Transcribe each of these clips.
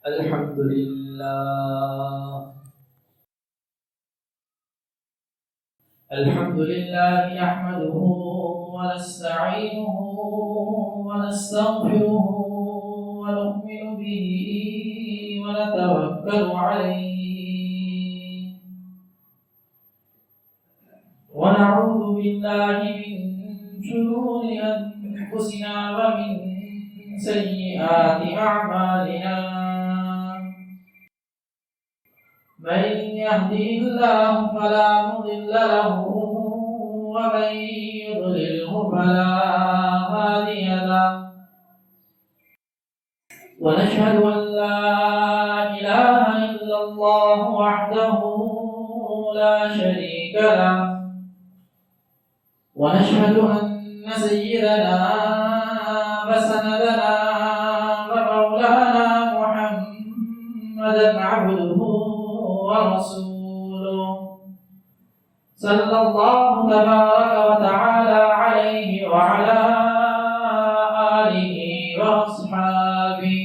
الحمد لله نحمده ونستعينه ونستغفره ونؤمن به ونتوكل عليه ونعوذ بالله من شرور أنفسنا ومن سيئات أعمالنا من يهده الله فلا مضل له ومن يضلله فلا هادي له ونشهد أن لا إله إلا الله وحده لا شريك له ونشهد أن سيدنا وسندنا ومولانا محمدا عبده ورسوله صلى الله تبارك وتعالى عليه وعلى آله وأصحابه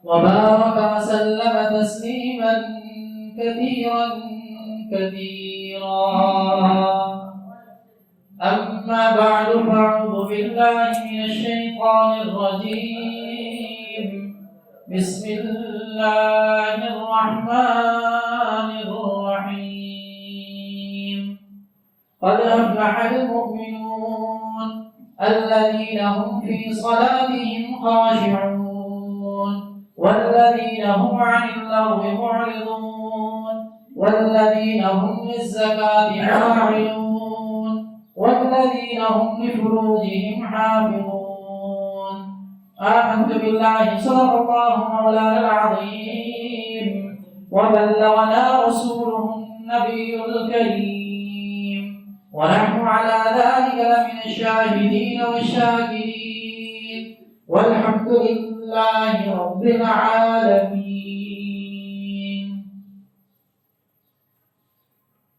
وبارك وسلم تسليما كثيرا أما بعد فأعوذ بالله من الشيطان الرجيم بسم الله الرحمن الرحيم قد أفلح المؤمنون الذين هم في صلاتهم خاشعون والذين هم عن اللغو معرضون والذين هم للزكاة فاعلون والذين هم لفروجهم حافظون آمنت بالله صدق الله مولانا العظيم وبلغنا رسوله النبي الكريم ونحن على ذلك لمن الشاهدين والشاكرين والحمد لله رب العالمين.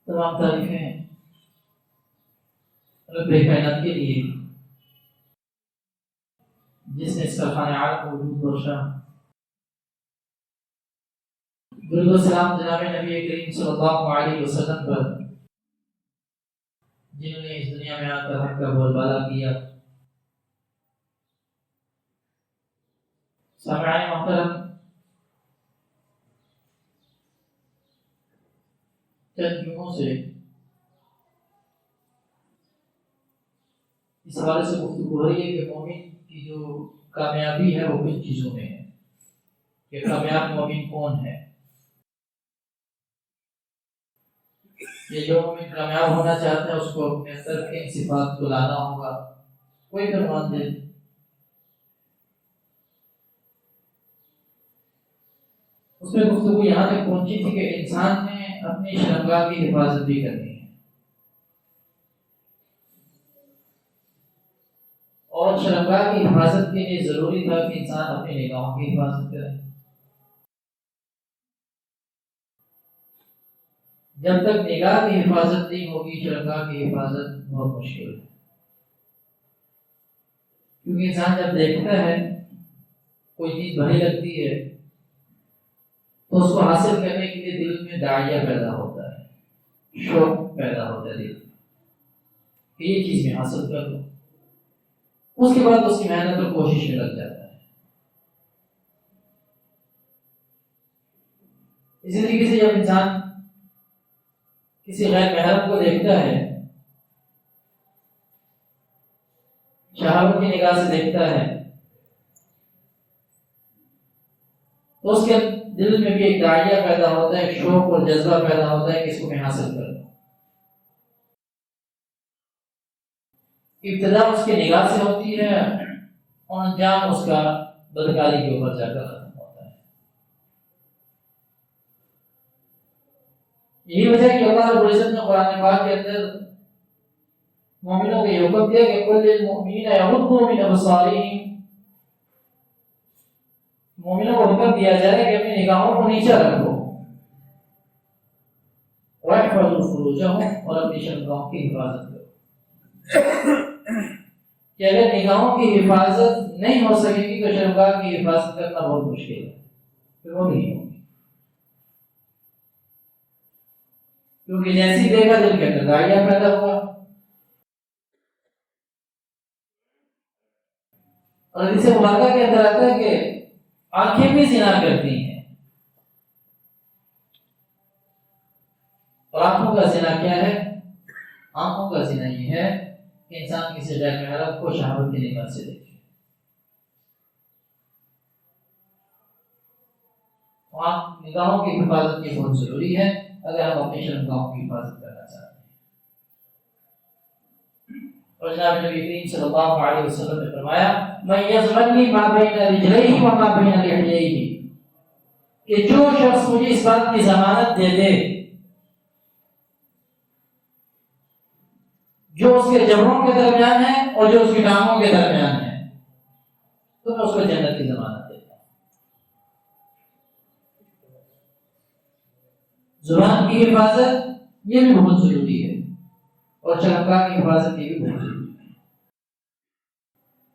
تمام تعریفیں رب کائنات کے لیے جس نے اس کا خانہ عالم وجود بخشا. درود و سلام جناب نبی کریم صلی اللہ علیہ وسلم پر جنہوں نے اس دنیا میں آ کر حق کا بول بالا کیا. سامعین محترم، چند جمعوں سے اس حوالے سے گفتگو ہو رہی ہے کہ مومن کی جو کامیابی ہے وہ کچھ چیزوں میں ہے کہ کامیاب مومن کون ہے. یہ جو مومن کامیاب ہونا چاہتے ہیں اس کو اپنے اندر کن صفات کو لانا ہوگا. کوئی فرمان دے. اس میں گفتگو یہاں تک پہنچی تھی کہ انسان نے اپنی شرمگاہ کی حفاظت بھی کرنی ہے اور شرمگاہ کی حفاظت کے لیے ضروری تھا کہ انسان اپنی نگاہوں کی حفاظت کرے. جب تک نگاہ کی حفاظت نہیں ہوگی شرمگاہ کی حفاظت بہت مشکل ہے. کیونکہ انسان جب دیکھتا ہے کوئی چیز بڑی لگتی ہے تو اس کو حاصل کرنے کے لیے دل میں داعیہ پیدا ہوتا ہے، شوق پیدا ہوتا ہے دل میں کہ یہ چیز میں حاصل کر لوں. اس کے بعد اس کی محنت اور کوشش میں لگ جاتا ہے. اسی طریقے سے جب انسان کسی غیر محرم کو دیکھتا ہے، شہوت کی نگاہ سے دیکھتا ہے، تو اس کے دل میں بھی ایک داعیہ پیدا ہوتا ہے، ایک شوق اور جذبہ پیدا ہوتا ہے کہ اس کو میں حاصل کروں. ابتدا اس کی نگاہ سے ہوتی ہے اور انجام اس کا بدکاری کے اوپر جا کر ختم ہوتا ہے. یہی وجہ ہے کہ اللہ رب العزت نے قرآن پاک کے اندر مومنوں کو یہ حکم دیا کہ قل للمؤمنین یغضوا من ابصارہم. مومنوں کو حکم دیا جائے کہ اپنی نگاہوں کو نیچے رکھو وَاحْفَظُوا فُرُوجَهُمْ اور اپنی شرمگاہوں کی حفاظت کرو. کہ اگر نگاہوں کی حفاظت نہیں ہو سکے گی تو شرمگاہ کی حفاظت کرنا بہت مشکل ہے، پھر وہ نہیں ہوگی، کیونکہ جیسی دیکھا دل کے اندر داعیہ پیدا ہوا۔ اور حدیث مبارکہ کے اندر آتا ہے کہ آنکھیں بھی زنا کرتی ہیں، اور آنکھوں کا زنا کیا ہے؟ آنکھوں کا زنا یہ ہے کہ انسان کسی غیر محرم کو شہوت کی نگاہ سے دیکھے۔ نگاہوں کی حفاظت کی بہت ضروری ہے اگر ہم اپنی شرمگاہوں کی حفاظت کرنا چاہتے ہیں۔ اور جناب نبی کریم صلی اللہ علیہ وسلم نے فرمایا من یضمننی ما بین رجلیہ و ما بین لحییہ، کہ جو شخص مجھے اس بات کی ضمانت دے دے جو اس کے جبڑوں کے درمیان ہے اور جو اس کی ٹانگوں کے درمیان ہے، تو میں اس کو جنت کی ضمانت دیتا ہوں۔ زبان کی حفاظت یہ بھی بہت ضروری ہے، اور شرمگاہ کی حفاظت یہ بھی بہت ضروری ہے۔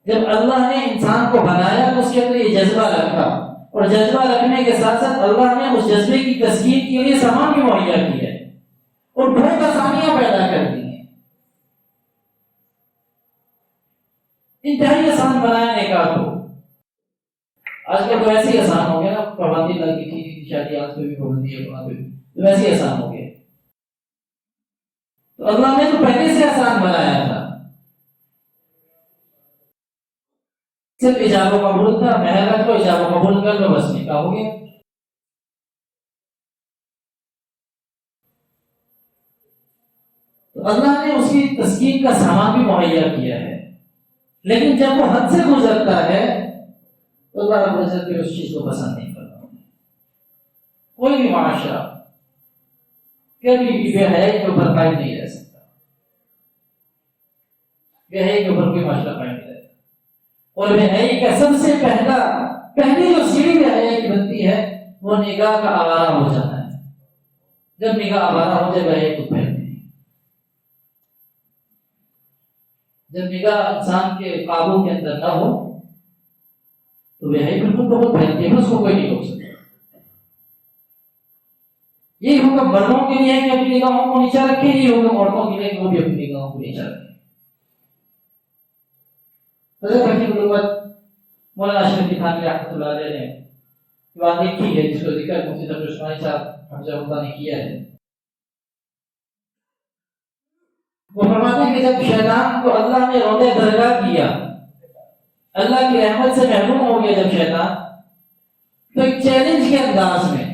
جب اللہ نے انسان کو بنایا تو اس کے اندر یہ جذبہ رکھا، اور جذبہ رکھنے کے ساتھ ساتھ اللہ نے اس جذبے کی تسکین کے لیے سامان بھی مہیا کیا ہے اور بہت آسانیاں پیدا کر دی ہیں۔ انتہائی آسان بنایا نکاح کو، آج کل تو ایسے ہی آسان ہو گیا نا، پابندی لگی تھی شادی، آج پہ بھی پابندی ہے، وہاں پہ تو ویسے ہی آسان ہو گیا۔ تو اللہ نے تو پہلے سے آسان بنایا تھا، صرف ایجاب و قبول تھا، مہر رکھ لو، ایجاب و قبول کر لو، بس نکاح ہو گیا۔ تو اللہ نے اس کی تسکین کا سامان بھی مہیا کیا ہے، لیکن جب وہ حد سے گزرتا ہے تو اللہ رب العزت اس چیز کو پسند نہیں کرتا۔ کوئی بھی معاشرہ کبھی بھی بے حیائی کے اوپر قائم نہیں رہ سکتا، بے حیائی کے اوپر کوئی معاشرہ قائم نہیں رہتا۔ اور بے حیائی کا سب سے پہلی جو سیڑھی بے حیائی کی بنتی ہے وہ نگاہ کا آوارہ ہو جاتا ہے۔ جب نگاہ آوارہ ہو جائے بے حیائی کو پھیلتی ہے۔ جب نگاہ انسان کے قابو کے اندر نہ ہو تو بے حیائی بالکل بہت پھیلتی ہے، اس کو کوئی نہیں روک سکتا۔ یہی حکم مردوں کے لیے ہے کہ اپنی نگاہوں کو نیچا رکھیں، یہی حکم عورتوں کے لیے کہ وہ بھی اپنی نگاہوں کو نیچا رکھیں۔ حضرت حکیم الامت مولانا اشرف علی تھانوی رحمۃ اللہ علیہ نے بات لکھی ہے جس کو ذکر مفتی تقی عثمانی صاحب حفظہ اللہ نے کیا ہے۔ وہ فرماتے ہیں کہ جب شیطان کو اللہ نے روضہ درگاہ کیا، اللہ کی رحمت سے محروم ہو گیا جب شیطان، تو ایک چیلنج کے انداز میں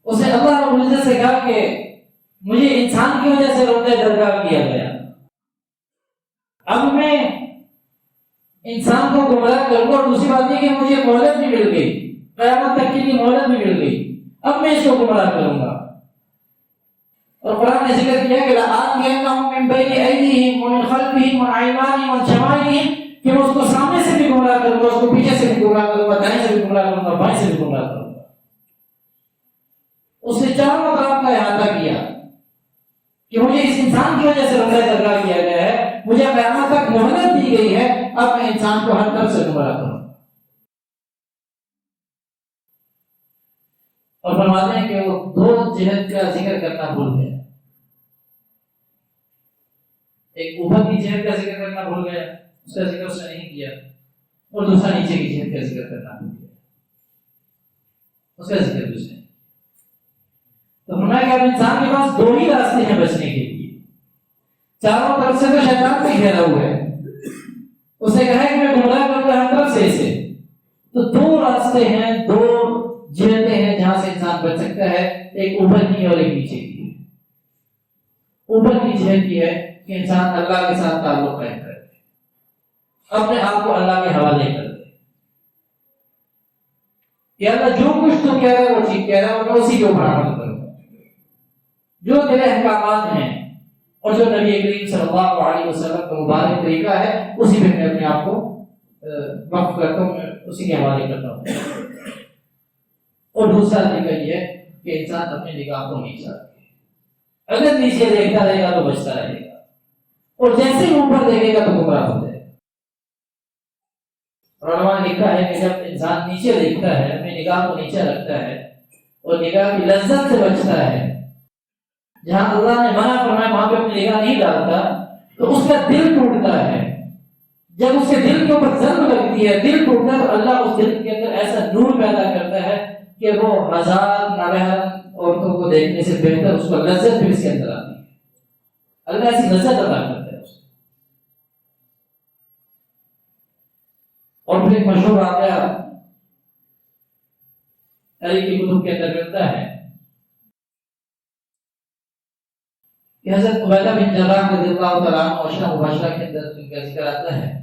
اسے اللہ رب العزت سے کہا کہ مجھے انسان کی وجہ سے روضہ درگاہ کیا گیا، اب میں انسان کو گمراہ کروں گا، اور دوسری بات یہ کہ مجھے مہلت بھی مل گئی، قیامت تک کے لیے مہلت بھی مل گئی، اب میں اس کو گمراہ کروں گا۔ اور قرآن نے ذکر کیا کہ لَآتِيَنَّهُم مِّن بَيْنِ أَيْدِيهِمْ وَمِنْ خَلْفِهِمْ وَعَنْ أَيْمَانِهِمْ وَعَنْ شَمَائِلِهِمْ، کہ میں اس کو سامنے سے بھی گمراہ کروں گا، اس کو پیچھے سے بھی گمراہ کروں گا، دائیں سے بھی گمراہ کروں گا، بائیں سے بھی گمراہ کروں گا۔ اس نے چاروں طرف کا احاطہ کیا کہ مجھے اس انسان کی وجہ سے روضہ درگاہ کیا گیا ہے، مجھے قیامت تک مہلت دی گئی ہے، اب میں انسان کو ہر طرف سے گمراہ کروں۔ اور فرماتے ہیں کہ وہ دو جہت کا ذکر کرنا بھول گیا، ایک اوپر کی جہت کا ذکر کرنا بھول گیا، اس کا ذکر اس نے نہیں کیا، اور دوسرا نیچے کی جہت کا ذکر کرنا بھول گیا، اس کا ذکر بھی اس نے۔ تو فرمایا کہ اب انسان کے پاس دو ہی راستے ہیں بچنے کے لیے، چاروں طرف سے تو شیطان سے گھیرا ہوا ہے، اسے کہا کہ میں گمراہ کروں گا ہر طرف سے اسے، تو دو راستے ہیں، دو جہتیں ہیں جہاں سے انسان بچ سکتا ہے، ایک اوپر کی اور ایک نیچے کی ہے۔ اوپر کی جہت یہ ہے کہ انسان اللہ کے ساتھ تعلق قائم کرے، اپنے آپ کو اللہ کے حوالے کر دے کہ اللہ جو کچھ تو کہہ رہا ہے وہ ٹھیک کہہ رہا ہے، اور میں اسی کے اوپر عمل کروں گا، جو تیرے احکامات ہیں اور جو نبی کریم صلی اللہ علیہ وسلم کا مبارک طریقہ ہے اسی پہ میں اپنے آپ کو وقف کرتا ہوں، میں اسی کے حوالے کرتا ہوں۔ اور دوسرا طریقہ یہ ہے کہ انسان اپنی نگاہ کو نیچا رکھے، اگر نیچے دیکھتا رہے گا تو بچتا رہے گا، اور جیسے ہی اوپر دیکھے گا تو گمراہ ہو جائے گا۔ علماء نے لکھا ہے کہ جب انسان نیچے دیکھتا ہے، اپنی نگاہ کو نیچے رکھتا ہے اور نگاہ کی لذت سے بچتا ہے، جہاں اللہ نے منع فرمایا وہاں پہ اپنی نگاہ نہیں ڈالتا، تو اس کا دل ٹوٹتا ہے۔ جب اس کے دل کے اوپر ضرب لگتی ہے، دل ٹوٹتا ہے، تو اللہ اس دل کے اندر ایسا نور پیدا کرتا ہے کہ وہ ہزار نامحرم عورتوں کو دیکھنے سے بہتر اس کو لذت بھی اس کے اندر آتی ہے۔ اللہ ایسی لذت عطا کرتا ہے اسے۔ اور پھر ایک مشہور واقعہ علی کی کتب کے اندر ملتا ہے کہ حضرت عبیدہ بن جراح رضی اللہ تعالیٰ عنہ عشرہ مبشرہ کے اندر ان کا ذکر آتا ہے،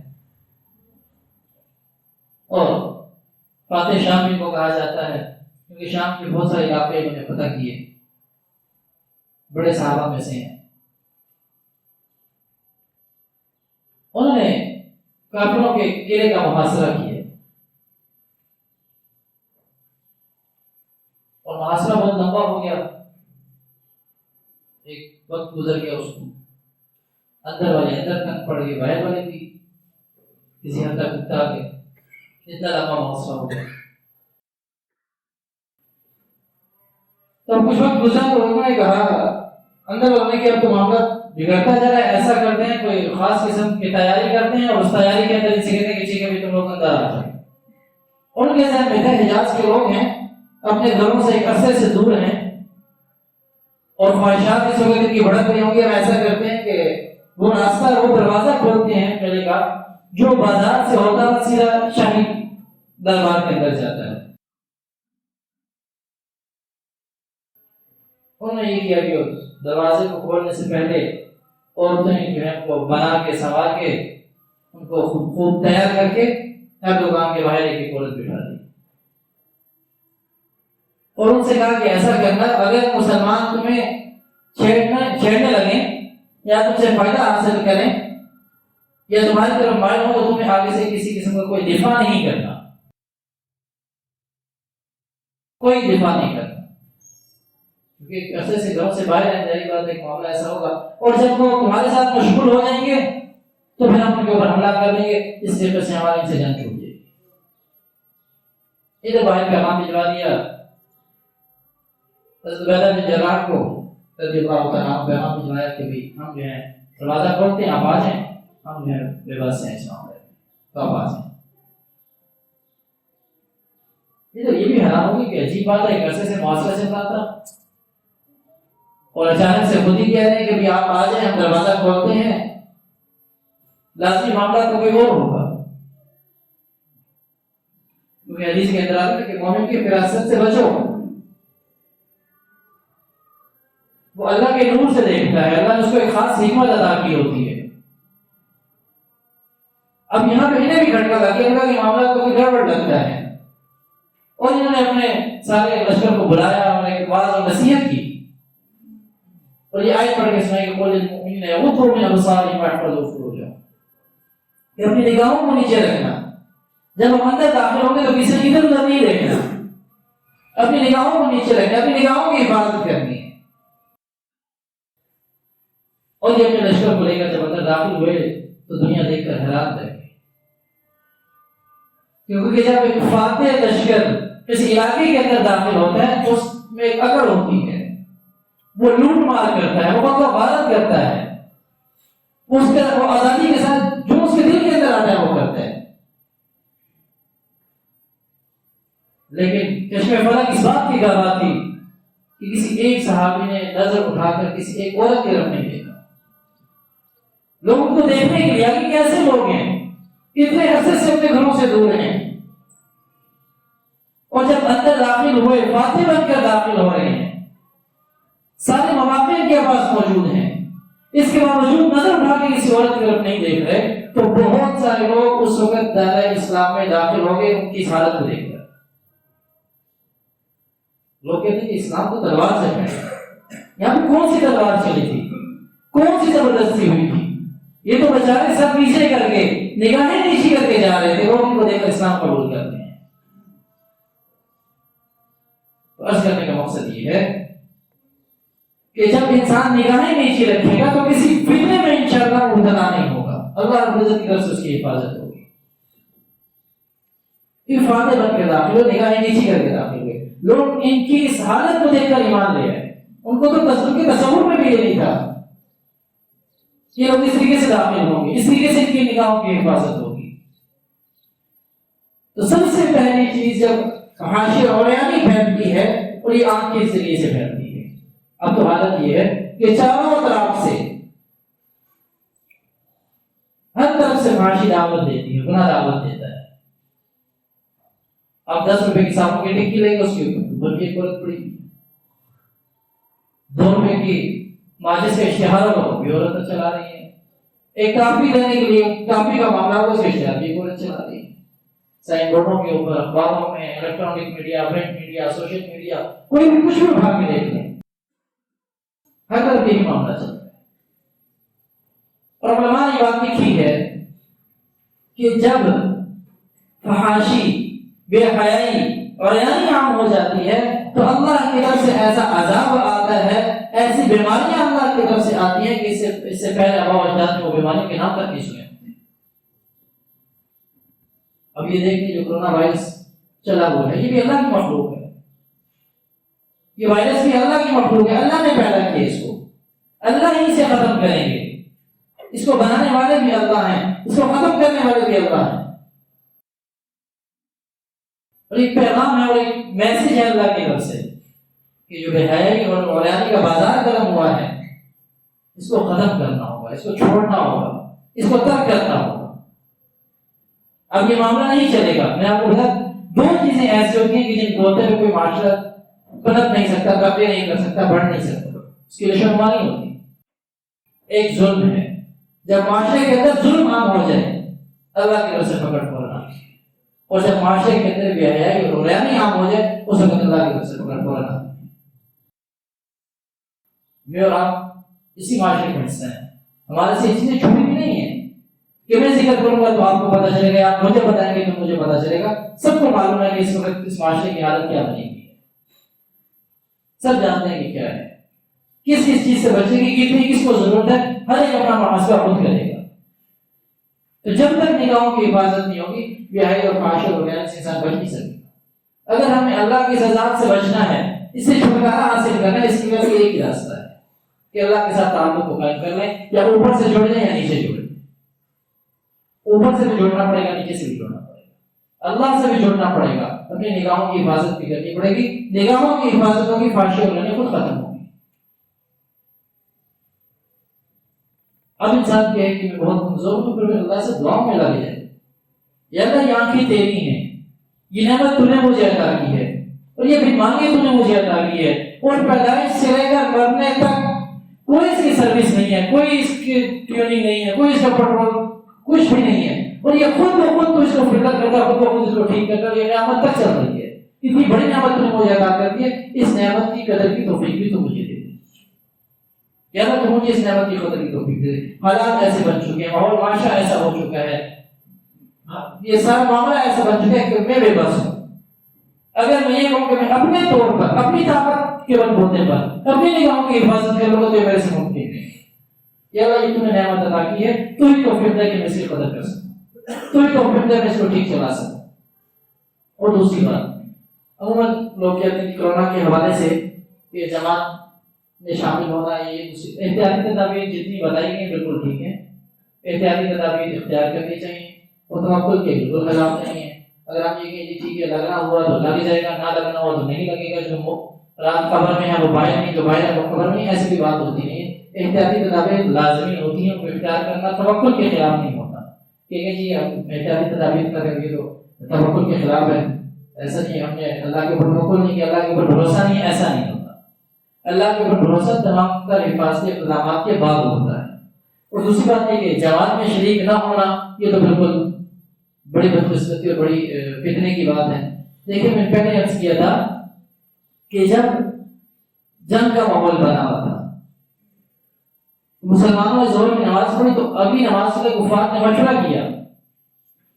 اور فاتح شام بھی کو کہا جاتا ہے کیونکہ شام کے بہت سارے علاقے انہوں نے فتح کیے، بڑے صحابہ میں سے ہیں۔ انہوں نے کافروں کے قلعے کا محاصرہ کیا، اور محاصرہ بہت لمبا ہو گیا، ایک وقت گزر گیا، اس کو اندر والے اندر تک پڑ گئے، باہر والے بھی کسی حد تک اکتا کے اتنا لمبا محاصرہ ہو گیا۔ تو کچھ وقت گزرا تو انہوں نے کہا اندر والے کہ اب تو معاملہ بگڑتا جا رہا ہے، ایسا کرتے ہیں کوئی خاص قسم کی تیاری کرتے ہیں، اور اس تیاری کے اندر اسے کہتے ہیں کہ ٹھیک ہے بھی تم لوگ اندر آ جائیں۔ ان کے ذہن میں تھا حجاز کے لوگ ہیں، اپنے گھروں سے ایک عرصے سے دور ہیں، اور خواہشات اس وقت کی بڑھت رہی ہوں گی، اور ایسا کرتے ہیں کہ وہ راستہ وہ دروازہ کھولتے ہیں پہلے کا جو بازار سے ہوتا ہے سیدھا شاہی دربار کے اندر جاتا ہے۔ انہوں نے یہ کیا کہ دروازے کو کھولنے سے پہلے عورتیں جو ہے کو بنا کے سوار کے ان کو خوب تیار کر کے ہر دکان کے باہر ایک عورت بٹھا دی، اور ان سے کہا کہ ایسا کرنا اگر مسلمان تمہیں چھیڑنے لگیں یا تم سے فائدہ حاصل کریں یا تمہاری طرف مائل ہو تو تمہیں آگے سے کسی قسم کا کوئی دفاع نہیں کرنا، کوئی دفاع نہیں کرنا، کیونکہ عرصے سے گھروں سے باہر ہے، ظاہر بات ہے کہ معاملہ ایسا ہوگا، اور جب وہ تمہارے ساتھ مشغول ہو جائیں گے تو پھر ہم ان کے اوپر حملہ کر دیں گے، اس لیے سے ہماری ان سے جنگ چھوٹ جائے گی۔ ادھر باہر پیغام بھجوا دیا حضرت عبیدہ بن جراح کو رضی اللہ تعالیٰ عنہ، پیغام بھجوایا کہ بھی ہم جو ہے دروازہ کھولتے ہیں، آپ آ جائیں، ہم جو ہے بے بس ہیں اس معاملے میں، تو آپ آ جائیں۔ یہ بھی حیران ہوگی کہ عجیب بات ہے، ایک عرصے سے معاشرہ چل رہا تھا اور اچانک سے خود ہی کہہ رہے ہیں کہ بھی آپ آ جائیں، ہم دروازہ کھولتے ہیں، لازمی معاملہ تو کوئی اور ہوگا، کیونکہ حدیث کے اندر آتا ہے کہ مومن کی فراست سے بچو، وہ اللہ کے نور سے دیکھتا ہے، اللہ نے اس کو ایک خاص حکمت عطا کی ہوتی ہے۔ اب یہاں پہ انہیں بھی کھٹکا لگا کہ اللہ کے معاملات کو کوئی گڑبڑ لگتا ہے، اور انہوں نے اپنے سارے لشکر کو بلایا اور ایک واعظ اور نصیحت کی، اور یہ آیت پڑھ کے سنائی کہ قل للمؤمنین یغضوا من ابصارہم ویحفظوا فروجہم، کہ اپنی نگاہوں کو نیچے رکھنا، جب ہم اندر داخل ہوں گے تو کسی ادھر ادھر نہیں دیکھنا، اپنی نگاہوں کو نیچے رکھنا، اپنی نگاہوں کی حفاظت کرنی ہے۔ اور یہ اپنے لشکر کو لے کر جب اندر داخل ہوئے تو دنیا دیکھ کر حیران رہ گئی، کیونکہ جب ایک فاتح لشکر کسی علاقے کے اندر داخل ہوتا ہے تو اس میں ایک اکڑ ہوتی ہے، وہ لوٹ مار کرتا ہے، وہ غارت کرتا ہے، اس کا وہ آزادی کے ساتھ جو اس کے دل کے اندر آتا ہے وہ کرتا ہے۔ لیکن چشمے فلک اس بات کی گواہ تھی کہ کسی ایک صحابی نے نظر اٹھا کر کسی ایک عورت کی طرف نہیں دیکھا، لوگوں کو دیکھنے کے لیے کہ کیسے لوگ ہیں اتنے عرصے سے اپنے گھروں سے دور ہیں، اور جب اندر داخل ہوئے فاتح بن کر داخل ہو رہے ہیں، سارے مواقع ان کے پاس موجود ہیں، اس کے باوجود نظر اٹھا کے کسی عورت کی طرف نہیں دیکھ رہے، تو بہت سارے لوگ اس وقت دائرہ اسلام میں داخل ہو گئے ان کی حالت کو دیکھ کر۔ لوگ کہتے ہیں کہ اسلام تو تلوار سے ہے، یہاں پہ کون سی تلوار چلی تھی، کون سی زبردستی ہوئی تھی، یہ تو بیچارے سب پیچھے کر کے نگاہیں نیچی کر کے جا رہے تھے، لوگ ان کو دیکھ کر اسلام قبول کرتے ہیں۔ تو عرض کرنے کا مقصد یہ ہے کہ جب انسان نگاہیں نیچی رکھے گا تو کسی فتنے میں انشاءاللہ مبتلا نہیں ہوگا، اللہ رب العزت کی طرف سے اس کی حفاظت ہوگی۔ فاتح بن کے داخل ہو، نگاہیں نیچی کر کے داخل ہوئے، لوگ ان کی اس حالت کو دیکھ کر ایمان لے آئے، ان کو تو تصور میں بھی یہ نہیں تھا یہ لوگ اس طریقے سے داخل ہوں گے، اس طریقے سے ان کی نگاہوں کی حفاظت ہوگی۔ تو سب سے پہلی چیز جب حاشیہ عریانی پھیلتی ہے اور یہ آنکھ کے ذریعے سے پھیلتی ہے۔ اب تو حالت یہ ہے کہ چاروں طرف سے ہر طرف سے معاشی دعوت دیتی ہے، گناہ دعوت دیتا ہے۔ اب 10 روپے کی صابن کی ٹکی لیں گے، اس کے اوپر ایک عورت پڑی، 2 روپے کی ماچس کا اشتہار ہوگا وہ بھی عورت چلا رہی ہے، ایک کاپی دینے کے لیے کاپی کا معاملہ ہوگا، اس کا اشتہار بھی ایک عورت چلا رہی ہے۔ سائن بورڈوں کے اوپر، اخباروں میں، electronic media, print media, social media, کوئی بھی کچھ بھی اٹھا کے دیکھ لیں، ہر طرف یہی معاملہ چلتا ہے۔ اور علماء نے یہ بات لکھی ہے کہ جب فحاشی، بے حیائی اور یعنی عام ہو جاتی ہے تو اللہ کی طرف سے ایسا عذاب آتا ہے، ایسی بیماریاں اللہ کی طرف سے آتی ہیں کہ اس سے پہلے آباء و اجداد نے وہ بیماریوں کے نام تک نہیں سنے ہوتے۔ اب یہ دیکھیں جو کرونا وائرس چلا ہوا ہے، یہ بھی اللہ کی مخلوق ہے، یہ وائرس بھی اللہ کی مخلوق ہے، اللہ نے پیدا کیا اس کو، اللہ ہی سے ختم کریں گے، اس کو بنانے والے بھی اللہ ہیں، اس کو ختم کرنے والے بھی اللہ ہیں۔ اور ایک پیغام ہے اور ایک میسج ہے اللہ کی طرف سے کہ جو بے حیائی اور عریانی کا بازار گرم ہوا ہے اس کو ختم کرنا ہوگا، اس کو چھوڑنا ہوگا، اس کو ترک کرنا ہوگا۔ اب یہ معاملہ نہیں چلے گا۔ میں آپ کو بتا، 2 چیزیں ایسی ہوتی ہیں کہ جن کو ہوتے ہوئے کوئی معاشرہ پنپ نہیں سکتا، قبضے نہیں کر سکتا، بڑھ نہیں سکتا، اس کی رشومانی ہوتی۔ ایک ظلم ہے، جب معاشرے کے اندر ظلم عام ہو جائے اللہ کی طرف سے پکڑ پڑنا، اور جب معاشرے کے اندر بے حیائی اور عریانی عام ہو جائے اس وقت اللہ کی طرف سے پکڑ پڑنا۔ میں اور آپ اسی معاشرے کا حصہ ہیں، ہمارے سے یہ چیزیں چھپی بھی نہیں ہیں کہ میں ذکر کروں گا تو آپ کو پتہ چلے گا، آپ مجھے بتائیں گے تو مجھے پتہ چلے گا۔ سب کو معلوم ہے کہ اس وقت اس معاشرے کی حالت کیا بنے گی، سب جانتے ہیں کہ کیا ہے، کس کس چیز سے بچے گی، کتنی کس کو ضرورت ہے، ہر ایک اپنا محاسبہ خود کرے گا۔ تو جب تک نگاہوں کی حفاظت نہیں ہوگی، بے حیائی اور فحاشی اور عریانی سے انسان بچ نہیں سکے۔ اگر ہمیں اللہ کی سزا سے بچنا ہے، اس سے چھٹکارا حاصل کرنا ہے، اس کی وجہ سے ایک ہی راستہ ہے کہ اللہ کے ساتھ تعلق کو قائم کر لیں، یا اوپر سے جوڑ لیں یا نیچے جوڑ لیں۔ اوپر سے بھی جوڑنا پڑے گا، نیچے سے بھی جوڑنا پڑے گا، اللہ سے بھی جوڑنا پڑے گا، اپنی نگاہوں کی حفاظت بھی کرنی پڑے گی۔ نگاہوں کی حفاظت ہوگی، فحاشی اور عریانی خود ختم ہوگی۔ اب انسان کہے کہ میں بہت کمزور ہوں، پھر اللہ سے دعاؤں میں لگے جائے، یا اللہ یہ آنکھیں تیری ہیں، یہ نعمت تو نے مجھے عطا کی ہے، اور یہ بیماری تو نے مجھے عطا کی ہے، اور پیدائش سے لے کر مرنے تک کوئی اس کی سروس نہیں ہے، کوئی اس کی ٹیوننگ نہیں ہے، کوئی اس کا پیٹرول کچھ بھی نہیں ہے، اور یہ خود بخود تو اس کو فلٹر کرتا، خود بخود اس کو ٹھیک کرتا، یہ نعمت تک چل رہی ہے۔ اتنی بڑی نعمت تو نے مجھے عطا کر دی ہے، اس نعمت کی قدر کی توفیق بھی تو مجھے دے دے، یا اللہ تو مجھے اس نعمت کی قدر کی توفیق دے دے۔ حالات ایسے بن چکے ہیں، ماحول معاشرہ ایسا ہو چکا ہے، یہ سارا معاملہ ایسا بن چکا ہے کہ میں بے بس ہوں۔ اگر میں یہ کہوں کہ میں اپنے طور پر، اپنی طاقت کے بل بوتے پر اپنی نگاہوں کی حفاظت کر لوں تو یہ میرے سے ممکن نہیں۔ یا اللہ یہ تو نے نعمت عطا کی ہے، تو ہی توفیق دے کہ میں اس کی قدر کر سکوں، تو ہی توفیق دے میں اس کو ٹھیک چلا سکوں۔ اور دوسری بات، عموماً لوگ کہتے ہیں کہ کرونا کے حوالے سے یہ جماعت میں شامل ہونا، یہ احتیاطی تدابیر جتنی بتائی گئی بالکل ٹھیک ہے، احتیاطی تدابیر اختیار کرنی چاہیے، اور توکل کے بالکل خلاف نہیں ہے۔ اگر آپ یہ کہیں جی ٹھیک ہے لگنا ہوا تو لگ جائے گا، نہ لگنا ہوا تو نہیں لگے گا، جو رات قبر میں ہے وہ باہر نہیں، جو باہر ہے وہ قبر میں، ایسی بھی بات ہوتی نہیں ہے۔ احتیاطی تدابیر لازمی ہوتی ہیں، ان کو اختیار کرنا توکل کے خلاف نہیں ہوتا کہ جی ہم احتیاطی تدابیر کریں گے تو توکل کے خلاف ہے، ایسا نہیں، ہم نے اللہ کے اوپر توکل نہیں کیا، اللہ کے اوپر بھروسہ نہیں، ایسا نہیں ہوتا۔ اللہ کے اوپر بھروسہ تمام تر حفاظتی اقدامات کے بعد ہوتا ہے۔ اور دوسری بات یہ کہ جماعت میں شریک نہ ہونا، یہ تو بالکل بڑی بدقسمتی اور بڑی فتنے کی بات ہے۔ دیکھیں میں پہلے عرض کیا تھا کہ جب جنگ کا ماحول بنا ہوا تھا، مسلمانوں نے ظہر کی نماز پڑھی تو اگلی نماز کے کفار نے مشورہ کیا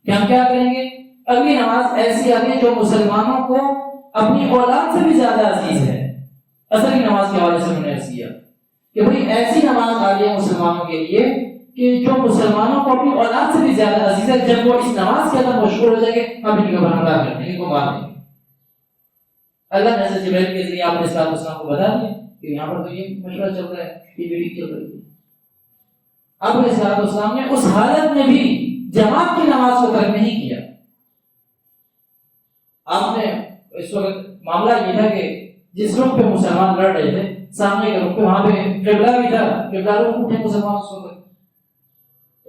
کہ ہم کیا کریں گے، اگلی نماز ایسی آ گئی جو مسلمانوں کو اپنی اولاد سے بھی زیادہ عزیز ہے، اصل کی نماز کے حوالے سے انہوں نے عرض کیا کہ بھئی ایسی نماز آ رہی ہے مسلمانوں کے لیے کہ جو مسلمانوں کو اپنی اولاد سے بھی زیادہ عزیز ہے. جب وہ اس نماز کے اندر مشغول ہو جائے گے ہم ان کے اوپر حملہ کر دیں گے, ان کو مار دیں گے. اللہ نے حضرت جبرائیل کے ذریعے آپ نے السلام کو بتا دیا کہ یہاں پر تو یہ مشورہ چل رہا ہے, یہ میٹنگ چل رہی ہے. اب السلام نے اس حالت میں بھی جماعت کی نماز کو ترک نہیں کیا. آپ نے اس وقت معاملہ یہ تھا کہ جس رخ پہ مسلمان لڑ رہے تھے سامنے کے رخ پہ وہاں پہ قبلہ بھی تھا, قبلہ رخ تھے مسلمان اس وقت.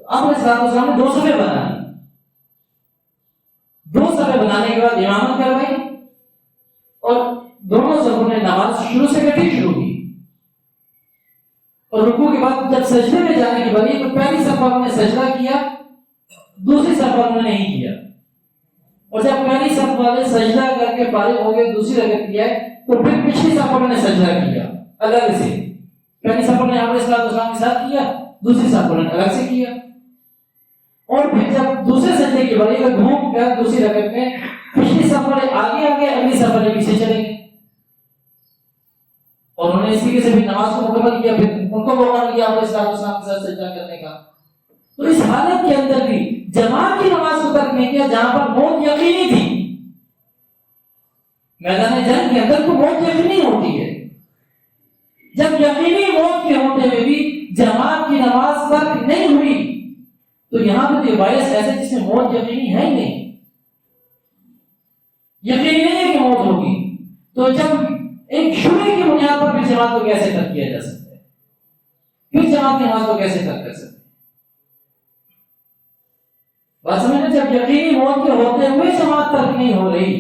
اب السلام نے 2 صفیں بنا لی. 2 صفیں بنانے کے بعد امامت کروائی اور دونوں صفوں نے نماز شروع سے کٹھی شروع کی. اور رکوع کے بعد جب سجدے میں جانے کی باری تو پہلی صف والوں نے سجدہ کیا, دوسری صف والوں نے نہیں کیا. اور جب پہلی صف والے سجدہ کر کے فارغ ہو گئے دوسری رکعت کیا ہے تو پھر پچھلی صف والوں نے سجدہ کیا الگ سے. پہلی صف والوں نے آپ علیہ السلام کے ساتھ کیا, دوسری صف والوں نے الگ سے کیا. اور پھر جب دوسرے سجدے کی باری کا گھوم کر دوسری رکعت میں پچھلی صف والے آگے آگے اگلی صف والے پیچھے چلے گئے اور انہوں نے اس طریقے سے بھی نماز کو مکمل کیا. پھر ان کو موقع دیا آپ علیہ السلام کے ساتھ سجدہ کرنے کا. تو اس حالت کے اندر بھی جماعت کی نماز کو ترک نہیں کیا جہاں پر موت یقینی تھی. میدان جنگ کے اندر تو موت یقینی ہوتی ہے. جب یقینی موت کے ہوتے ہوئے بھی جماعت کی نماز ترک نہیں ہوئی تو یہاں پہ یہ باعث ایسے جس میں موت یقینی ہے ہی نہیں, یقینی نہیں ہے کہ موت ہوگی. تو جب ایک شبے کی بنیاد پر بھی جماعت کو کیسے ترک کیا جا سکتا ہے, پھر جماعت کی نماز کو کیسے ترک کر سکتے ہیں؟ بات سمجھنا, جب یقینی موت کے ہوتے ہوئے جماعت ترک نہیں ہو رہی,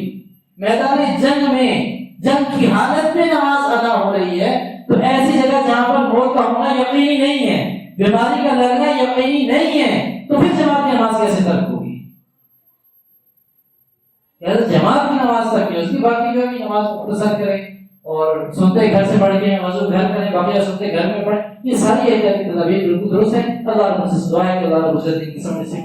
میدان جنگ میں جنگ کی حالت میں نماز ادا ہو رہی ہے, تو ایسی جگہ جہاں پر موت کا ہونا یقینی نہیں ہے, بیماری کا لگنا یقینی نہیں ہے, تو پھر جماعت کی نماز کیسے ترک ہوگی؟ جماعت کی نماز ترک ہے, اس کی باقی جو ہے نماز مختصر کریں اور سنتے گھر سے پڑھ کے وضو گھر کریں, باقی سنتے گھر میں پڑھیں. یہ ساری احتیاط کی تدابیر بالکل درست ہے. اللہ رب سے دعا ہے کہ اللہ رب سے سمجھ سے